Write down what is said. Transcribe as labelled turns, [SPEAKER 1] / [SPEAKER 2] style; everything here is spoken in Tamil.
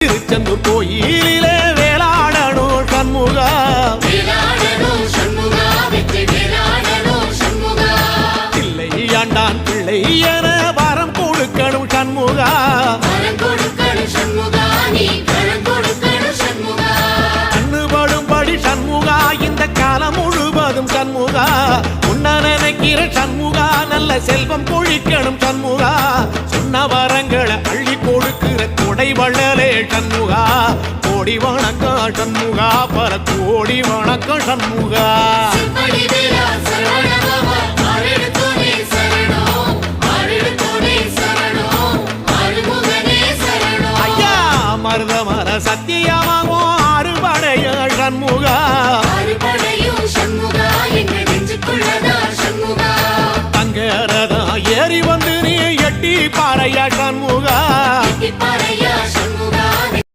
[SPEAKER 1] திருச்செந்தூர் கோயிலிலே வேளாடணும் சண்முகா, பிள்ளை ஆண்டான் பிள்ளை என வரம் கொடுக்கணும் சண்முகா, கண்ணுபடும்படி சண்முகா இந்த காலம் முழுவதும் சண்முகா, உன்ன நினைக்கிற சண்முகா நல்ல செல்வம் பொழிக்கணும் சண்முகா, சொன்ன வரங்களை அள்ளி கொடுக்கிற கொடை வள்ளலே சண்முகா, கோடி வணக்கம் சண்முகா, பல கோடி வணக்கம் சண்முகா. ஐயா மருதமர சத்தியமாகும் அறுபடைய சண்முகா, தங்கரதா ஏறி வந்து நீ எட்டி பாறையா சண்முகா,